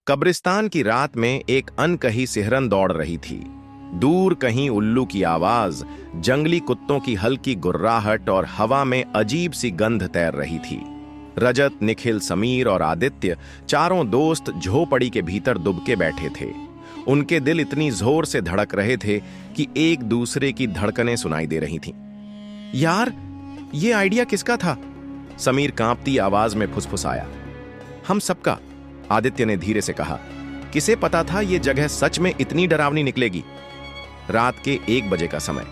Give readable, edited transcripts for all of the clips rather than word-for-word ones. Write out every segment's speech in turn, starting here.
कब्रिस्तान की रात में एक अनकही सिहरन दौड़ रही थी। दूर कहीं उल्लू की आवाज, जंगली कुत्तों की हल्की गुर्राहट और हवा में अजीब सी गंध तैर रही थी। रजत, निखिल, समीर और आदित्य, चारों दोस्त झोपड़ी के भीतर दुबके बैठे थे। उनके दिल इतनी जोर से धड़क रहे थे कि एक दूसरे की धड़कनें सुनाई दे रही थीं। यार, ये आइडिया किसका था? समीर कांपती आवाज में फुसफुसाया। हम सबका, आदित्य ने धीरे से कहा। किसे पता था ये जगह सच में इतनी डरावनी निकलेगी? रात के 1 बजे का समय।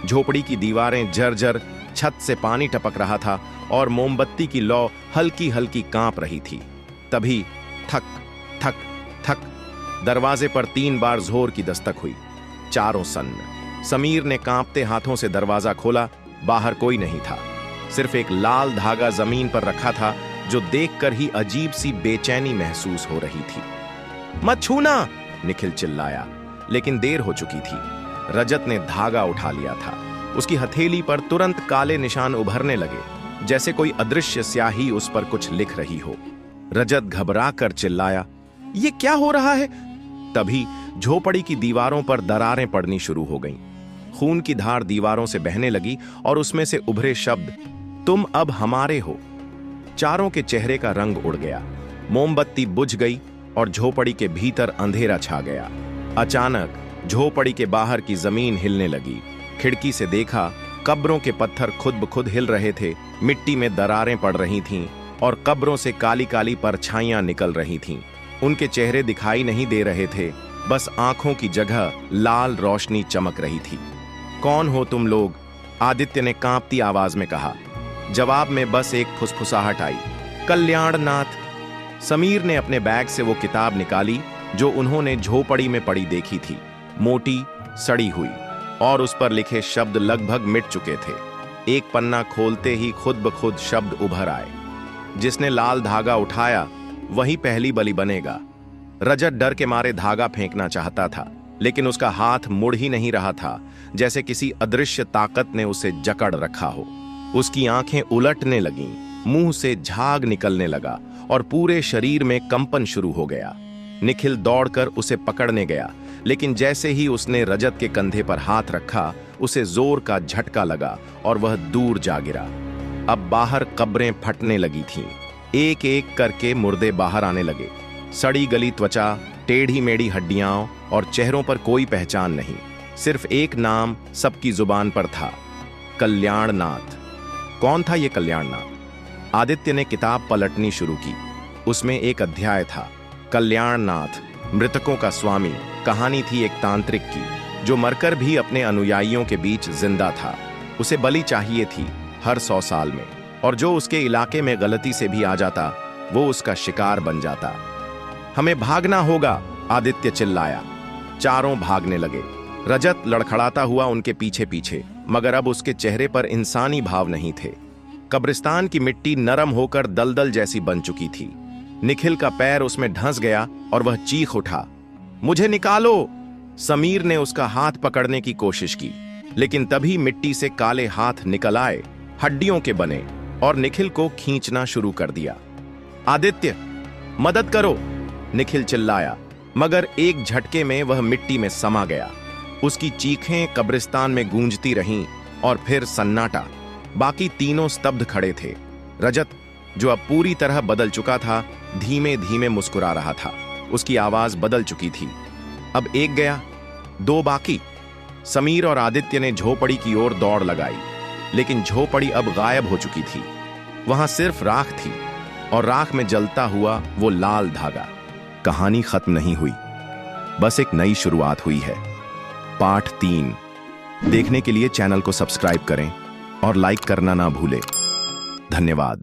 झोपड़ी की दीवारें जर्जर, छत से पानी टपक रहा था और मोमबत्ती की लौ हल्की हल्की कांप रही थी। तभी थक थक थक दरवाजे पर 3 बार जोर की दस्तक हुई। चारों सन्न। समीर ने कांपते हाथों से दरवाजा खोला। बाहर कोई नहीं था, सिर्फ एक लाल धागा जमीन पर रखा था जो देखकर ही अजीब सी बेचैनी महसूस हो रही थी। मत छूना, निखिल चिल्लाया, लेकिन देर हो चुकी थी। रजत ने धागा उठा लिया था। उसकी हथेली पर तुरंत काले निशान उभरने लगे, जैसे कोई अदृश्य स्याही उस पर कुछ लिख रही हो। रजत घबरा कर चिल्लाया, ये क्या हो रहा है? तभी झोपड़ी की दीवारों पर दरारें पड़नी शुरू हो गईं। खून की धार दीवारों से बहने लगी और उसमें से उभरे शब्द, तुम अब हमारे हो। चारों के चेहरे का रंग उड़ गया। मोमबत्ती बुझ गई और झोपड़ी के भीतर अंधेरा छा गया। अचानक झोपड़ी के बाहर की जमीन हिलने लगी। खिड़की से देखा, कब्रों के पत्थर खुद ब खुद हिल रहे थे। मिट्टी में दरारें पड़ रही थीं और कब्रों से काली काली परछाइयां निकल रही थीं। उनके चेहरे दिखाई नहीं दे रहे थे, बस आंखों की जगह लाल रोशनी चमक रही थी। कौन हो तुम लोग? आदित्य ने कांपती आवाज में कहा। जवाब में बस एक फुसफुसाहट आई, कल्याणनाथ। समीर ने अपने बैग से वो किताब निकाली जो उन्होंने झोपड़ी में पड़ी देखी थी। मोटी, सड़ी हुई और उस पर लिखे शब्द लगभग मिट चुके थे। एक पन्ना खोलते ही खुद ब खुद शब्द उभर आए, जिसने लाल धागा उठाया वही पहली बलि बनेगा। रजत डर के मारे धागा फेंकना चाहता था, लेकिन उसका हाथ मुड़ ही नहीं रहा था, जैसे किसी अदृश्य ताकत ने उसे जकड़ रखा हो। उसकी आंखें उलटने लगीं, मुंह से झाग निकलने लगा और पूरे शरीर में कंपन शुरू हो गया। निखिल दौड़कर उसे पकड़ने गया, लेकिन जैसे ही उसने रजत के कंधे पर हाथ रखा, उसे जोर का झटका लगा और वह दूर जा गिरा। अब बाहर कब्रें फटने लगी थीं। एक एक करके मुर्दे बाहर आने लगे। सड़ी गली त्वचा, टेढ़ी मेढ़ी हड्डियां और चेहरों पर कोई पहचान नहीं। सिर्फ एक नाम सबकी जुबान पर था, कल्याणनाथ। कौन था ये कल्याणनाथ? आदित्य ने किताब पलटनी शुरू की। उसमें एक अध्याय था, कल्याणनाथ, मृतकों का स्वामी। कहानी थी एक तांत्रिक की, जो मरकर भी अपने अनुयायियों के बीच जिंदा था। उसे बलि चाहिए थी हर 100 साल में, और जो उसके इलाके में गलती से भी आ जाता, वो उसका शिकार बन जाता। हमें भागना होगा, आदित्य चिल्लाया। चारों भागने लगे। रजत लड़खड़ाता हुआ उनके पीछे पीछे, मगर अब उसके चेहरे पर इंसानी भाव नहीं थे। कब्रिस्तान की मिट्टी नरम होकर दलदल जैसी बन चुकी थी। निखिल का पैर उसमें धंस गया और वह चीख उठा, मुझे निकालो। समीर ने उसका हाथ पकड़ने की कोशिश की, लेकिन तभी मिट्टी से काले हाथ निकल आए, हड्डियों के बने, और निखिल को खींचना शुरू कर दिया। आदित्य, मदद करो, निखिल चिल्लाया, मगर एक झटके में वह मिट्टी में समा गया। उसकी चीखें कब्रिस्तान में गूंजती रहीं और फिर सन्नाटा। बाकी तीनों स्तब्ध खड़े थे। रजत, जो अब पूरी तरह बदल चुका था, धीमे धीमे मुस्कुरा रहा था। उसकी आवाज बदल चुकी थी। अब एक गया, 2 बाकी। समीर और आदित्य ने झोपड़ी की ओर दौड़ लगाई, लेकिन झोपड़ी अब गायब हो चुकी थी। वहां सिर्फ राख थी, और राख में जलता हुआ वो लाल धागा। कहानी खत्म नहीं हुई, बस एक नई शुरुआत हुई है। पार्ट 3 देखने के लिए चैनल को सब्सक्राइब करें और लाइक करना ना भूलें। धन्यवाद।